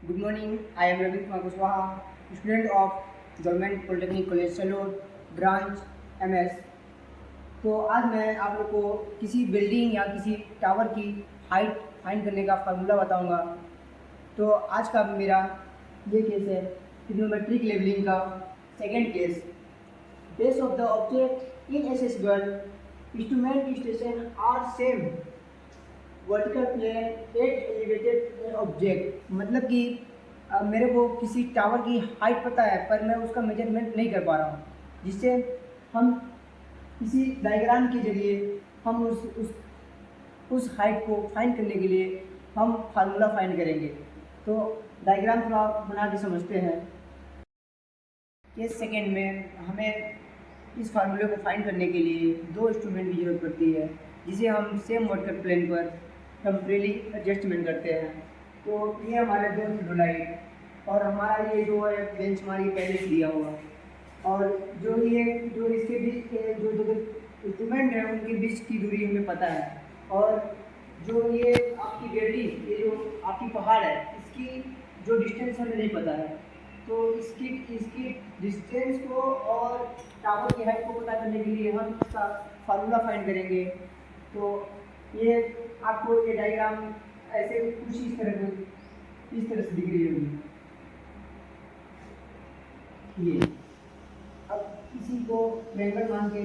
Good morning. I am Ravi Kumar Kushwaha, student of Government Polytechnic College Salod, branch MS। तो आज मैं आप लोग को किसी बिल्डिंग या किसी टावर की हाइट फाइंड करने का फार्मूला बताऊंगा। तो आज का मेरा ये केस है ट्रिग्नोमेट्रिक लेवलिंग का second case. Base of the object in S S one instrument station are same vertical plane at elevated object. मतलब कि मेरे को किसी टावर की हाइट पता है पर मैं उसका मेजरमेंट नहीं कर पा रहा हूँ, जिससे हम किसी डायग्राम के जरिए हम उस हाइट को फाइंड करने के लिए हम फार्मूला फाइंड करेंगे। तो डायग्राम थोड़ा बना के समझते हैं। केस सेकेंड में हमें इस फार्मूले को फाइंड करने के लिए दो इंस्ट्रूमेंट की ज़रूरत पड़ती है, जिसे हम सेम वर्टिकल प्लेन पर टेम्परेरी एडजस्टमेंट करते हैं। तो ये हमारे दो थियोडाइट और हमारा ये जो है बेंच हमारी पहले से दिया हुआ, और जो इसके बीच के जो दो इंस्ट्रूमेंट हैं उनके बीच की दूरी हमें पता है, और जो ये आपकी बेल्टी, ये जो आपकी पहाड़ है, इसकी जो डिस्टेंस हमें नहीं पता है। तो इसकी डिस्टेंस को और टावर की हाइट को पता करने के लिए हम इसका फार्मूला फाइंड करेंगे। तो ये आपको ये डायग्राम ऐसे कुछ इस तरह से दिख रही होगी। ये अब इसी को ट्रायंगल मान के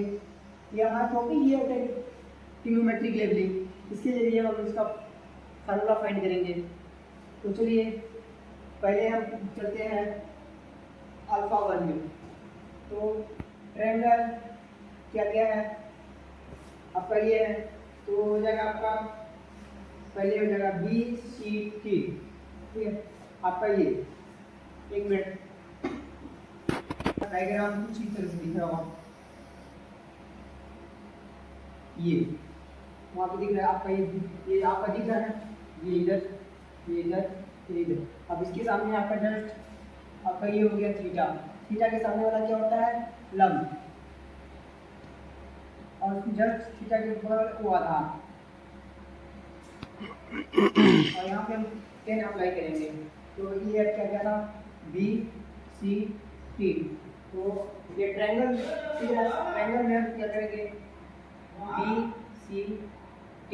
ये हमारा टॉपिक ये होता है ट्रिग्नोमेट्रिक लेवलिंग, इसके लिए हम इसका फार्मूला फाइंड करेंगे। तो चलिए पहले हम चलते हैं अल्फा वन में। तो ट्रायंगल क्या क्या है आपका, ये है तो हो जाएगा आपका पहले हो जाएगा BCT, ठीक है। आपका ये एक मिनट डायग्राम कुछ इस तरह से दिख रहा होगा, ये वहाँ पे दिख रहा है आपका, ये आपका दिख रहा है, ये इधर, ये इधर, ये इधर। अब इसके सामने आपका जस्ट आपका ये हो गया थीटा। थीटा के सामने वाला क्या होता है, लंब, और जस्ट थीटा के ऊपर वो आधार, और यहाँ पे हम 10 अप्लाई करेंगे। तो ये क्या क्या था, BCT। तो ये ट्रायंगल में हम क्या करेंगे, BCT,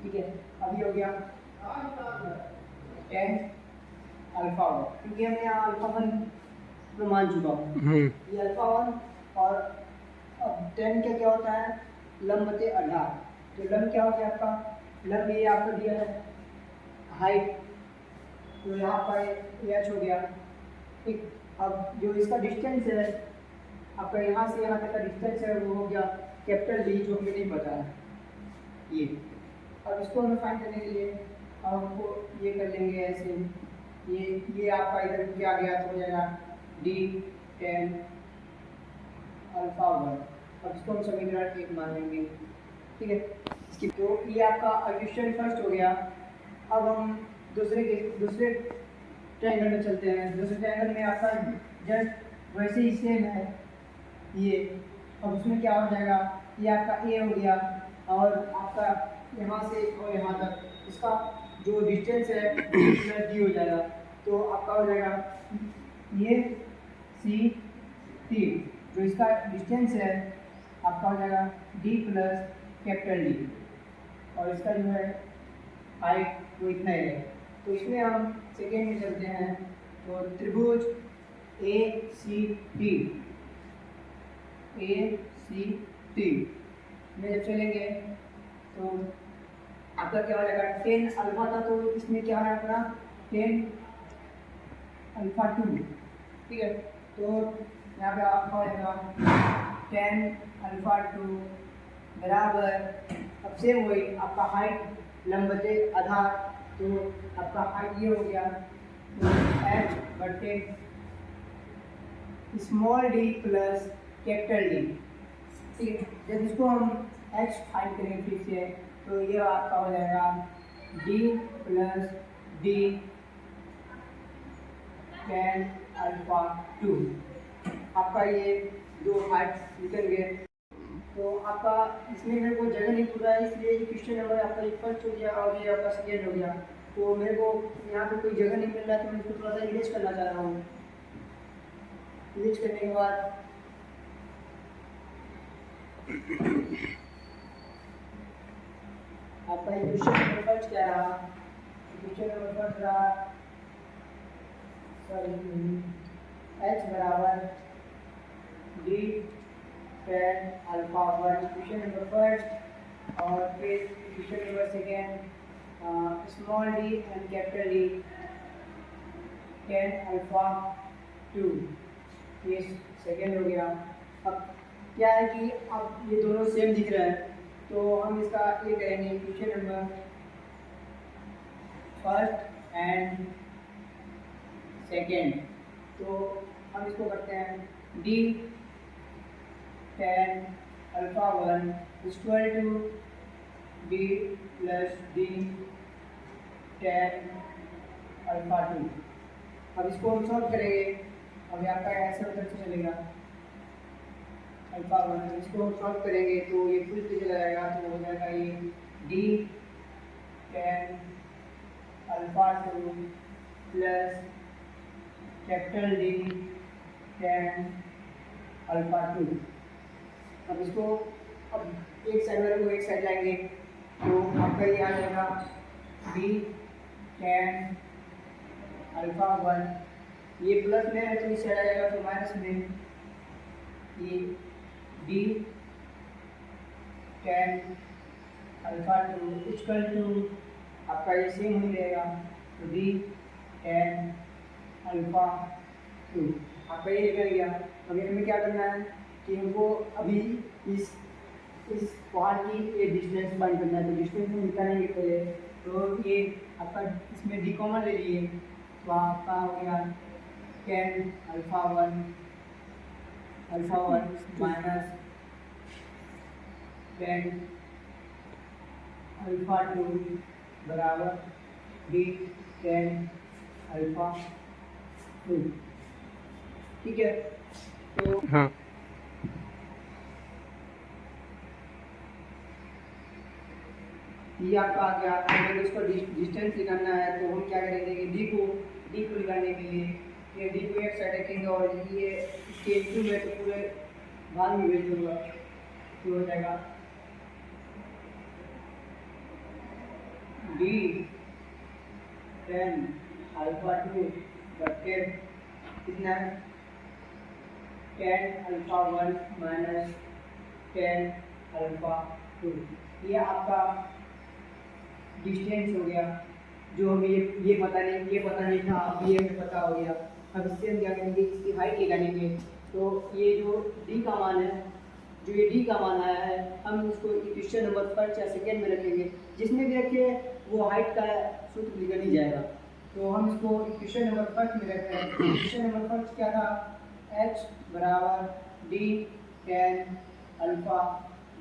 ठीक है। अभी हो गया 10 अल्फा वन, क्योंकि हमने यहाँ अल्फा वन में मान चुका हूँ, ये अल्फा वन। और अब 10 क्या क्या होता है, लंब बटे आधार। तो लंब क्या हो गया आपका, लंब ये आपको दिया है हाइट, तो यहाँ पर h हो गया, ठीक। अब जो इसका डिस्टेंस है आपका, यहाँ से यहाँ तक का डिस्टेंस है वो हो गया कैपिटल D, जो हमें नहीं पता है ये। अब इसको हमें फाइंड करने के लिए हमको ये कर लेंगे ऐसे, ये आपका इधर क्या गया तो हो जाएगा D10 अल्फा वन। अब इसको हम समीकरण 1 मान लेंगे, ठीक है। इसकी तो ये आपका क्वेश्चन फर्स्ट हो गया। अब हम दूसरे ट्रायंगल में चलते हैं। दूसरे ट्रायंगल में आपका जस्ट वैसे ही सेम है ये। अब उसमें क्या हो जाएगा, ये आपका A हो गया, और आपका यहाँ से और यहाँ तक इसका जो डिस्टेंस है D हो जाएगा। तो आपका हो जाएगा ये CT, जो इसका डिस्टेंस है आपका हो जाएगा D प्लस कैपिटल D, और इसका जो है हाइट वो इतना है। तो इसमें हम सेकेंड में चलते हैं। तो त्रिभुज ACT में जब चलेंगे तो आपका क्या हो जाएगा, 10 अल्फा था तो इसमें क्या है अपना 10 अल्फा 2, ठीक है। तो यहाँ पे आपका हो जाएगा 10 अल्फा 2 बराबर, अब से वही आपका हाइट लंब बटे आधार, तो आपका हाइट ये हो गया तो h बटे small d plus capital D, ठीक है। जब इसको हम h फाइंड करेंगे फिर से, तो ये आपका हो जाएगा D प्लस D 10 अल्फा 2। आपका ये दो हाइट निकल गए। तो आपका इसमें मेरे को जगह नहीं मिल रहा है, इसलिए ये क्वेश्चन नंबर आपका ये फर्स्ट हो गया और ये आपका सेकेंड हो गया। तो मेरे को यहाँ पे कोई जगह नहीं मिल रहा है, तो मैं इसको थोड़ा सा इरेज करना चाह रहा हूँ। इरेज करने के बाद आपका ये क्वेश्चन नंबर फर्स्ट क्या रहा? क्वेश्चन नंबर फर्स्ट रहा h बराबर d tan alpha 1, question number first. और फिर question number second small d and capital D tan alpha 2, ये सेकेंड हो गया। अब क्या है कि अब ये दोनों सेम दिख रहा है, तो हम इसका ये करेंगे question number first and second. तो हम इसको करते हैं d tan alpha 1 equal to d plus d tan alpha 2। अब इसको हम सॉल्व करेंगे। अब आपका ऐसे उधर से चलेगा अल्फा 1, इसको हम सॉल्व करेंगे तो ये फुल पे चला जाएगा, तो हो जाएगा ये d tan alpha 2 plus capital D tan alpha 2। अब इसको अब एक साइड वाले को एक साइड लाएंगे, तो आपका ये आ जाएगा d tan अल्फा 1, ये प्लस में है तो इस साइड आ जाएगा तो माइनस में, ये d tan alpha 2 equal to आपका ये सेम हो जाएगा, तो d tan अल्फा 2 आपका ये निकल गया। अभी हमें क्या करना है कि हमको अभी इस पॉइंट की ये डिस्टेंस फाइंड करना है, तो डिस्टेंस हम निकालेंगे पहले। तो ये आपका इसमें d कॉमन ले लिए, तो आपका हो गया tan alpha 1 minus tan alpha 2 बराबर d tan अल्फा 2। ठीक है, तो हाँ ये आपका आ गया। अगर इसको डिस्टेंस निकालना है तो हम क्या करेंगे कि d को निकालने के लिए ये d को एक साइड रखेंगे और ये इसके इनटू में तो पूरे भाग में भेज दूंगा, तो हो जाएगा d tan अल्फा 2 बटे कितना tan alpha 1 minus tan alpha 2। ये आपका डिस्टेंस हो गया, जो हमें ये पता नहीं था, अब ये हमें पता हो गया। अब इससे हम क्या करेंगे, इसकी हाइट निकालेंगे। तो ये जो d का मान है, जो ये d का मान आया है, हम इसको क्वेश्चन नंबर फर्स्ट या सेकेंड में रखेंगे, जिसमें भी रखे वो हाइट का सूत्र निकल ही जाएगा। तो हम इसको क्वेश्चन नंबर फर्स्ट में रखते हैं। क्वेश्चन नंबर फर्स्ट क्या था, h बराबर d tan अल्फा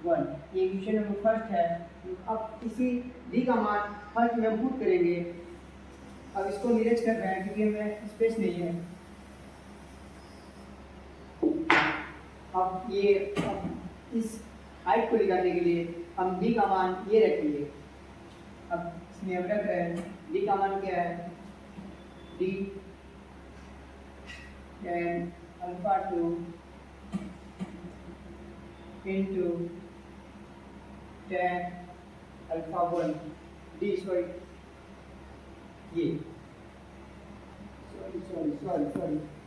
1, ये क्वेश्चन नंबर फर्स्ट है। अब इसी d का मान फर्स्ट में हम पुट करेंगे। अब इसको निरेज कर रहे हैं क्योंकि हमें स्पेस नहीं है। अब इस हाइट को निकालने के लिए हम d का मान ये रखेंगे। अब इसमें हम रख रहे हैं d का मान क्या है, d tan alpha 2 into tan alpha 1 d ये सॉरी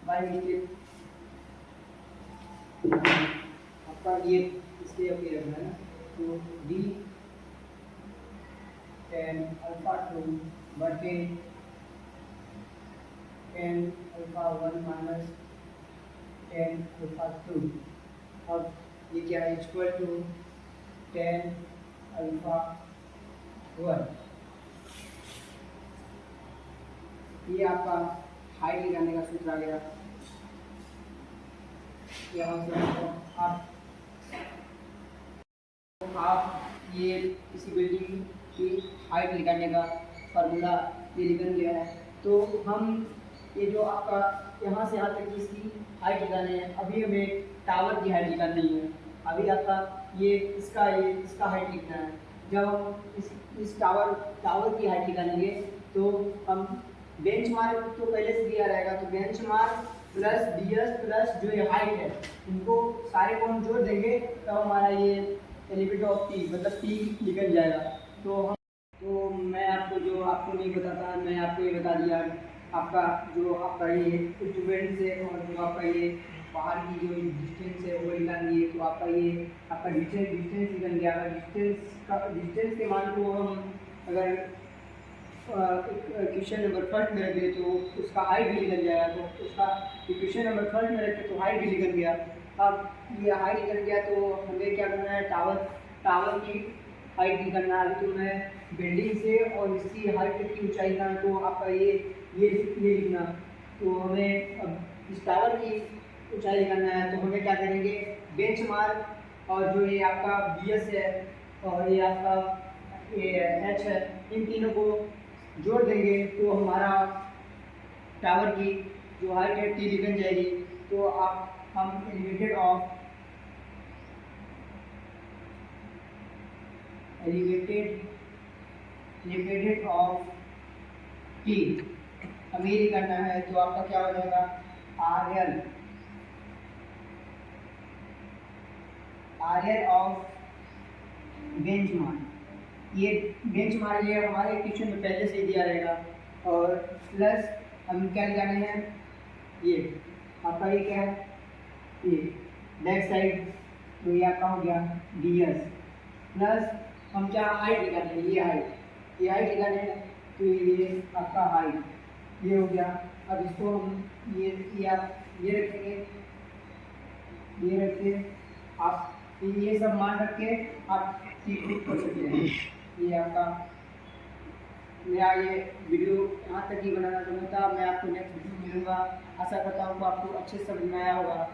बाय मिस्टेक आपका ये इसके अपने रखना है ना, तो d tan अल्फा 2 बटे tan alpha 1 minus tan alpha 2। अब ये क्या है, इक्वल टू tan अल्फा 1। ये आपका हाइट निकालने का सूत्र आ गया। यहाँ से आप ये किसी बिल्डिंग की हाइट निकालने का फार्मूला ये निकल गया है। तो हम ये जो आपका यहाँ से यहाँ तक की इसकी हाइट निकालनी है, अभी हमें टावर की हाइट निकालनी है। अभी आपका ये इसका हाइट लिखना है। जब हम इस टावर की हाइट निकालेंगे तो हम बेंच मार्क तो पहले से दिया रहेगा, तो bench mark plus DS plus जो ये हाइट है इनको सारे को हम जोड़ देंगे तब हमारा ये एलिवेटर ऑफ टी मतलब टी निकल जाएगा। तो मैं आपको जो आपको नहीं बताता मैं आपको ये बता दिया। आपका ये स्टूडेंट है और जो आपका ये बाहर की जो डिस्टेंस है वो निकाल दिए, तो आपका डिस्टेंस निकल गया। अगर डिस्टेंस के मान को हम अगर क्वेश्चन नंबर फर्स्ट में रखे तो उसका हाइट भी निकल जाएगा, तो उसका क्वेश्चन नंबर फर्स्ट में रखे तो हाइट भी निकल गया। अब ये हाइट निकल गया तो हमें क्या करना है, टावर की हाइट निकलना है। तो मैं बिल्डिंग से और इसकी हाइट तक की ऊंचाई का तो आपका ये लिखना। तो हमें अब इस टावर की ऊंचाई निकालना है, तो हमें क्या करेंगे, बेंच मार्क और जो ये आपका BS है और ये आपका H है, इन तीनों को जोड़ देंगे तो हमारा टावर की जो हाइट है T निकल जाएगी। तो हम एलिवेटेड ऑफ टी हमें ये करना है। तो आपका क्या हो जाएगा, RL ऑफ बेंच मार्क। ये बेंच मार्क ये हमारे क्वेश्चन में पहले से ही दिया रहेगा, और प्लस हम क्या निकाले हैं, ये आपका ये क्या है, ये बैक साइड, तो ये आपका हो गया DS प्लस हम क्या हाइट निकालेंगे, ये हाइट निकालें तो ये आपका हाइट ये हो गया। अब इसको हम ये रखेंगे, ये रखिए आप, ये सब मान रख के आप ठीक कर सकते हैं। ये आपका मेरा ये वीडियो यहाँ तक ही बनाना चाहूँगा था। मैं आपको नेक्स्ट वीडियो मिलूँगा। आशा करता हूँ आपको अच्छे से समझ में आया होगा।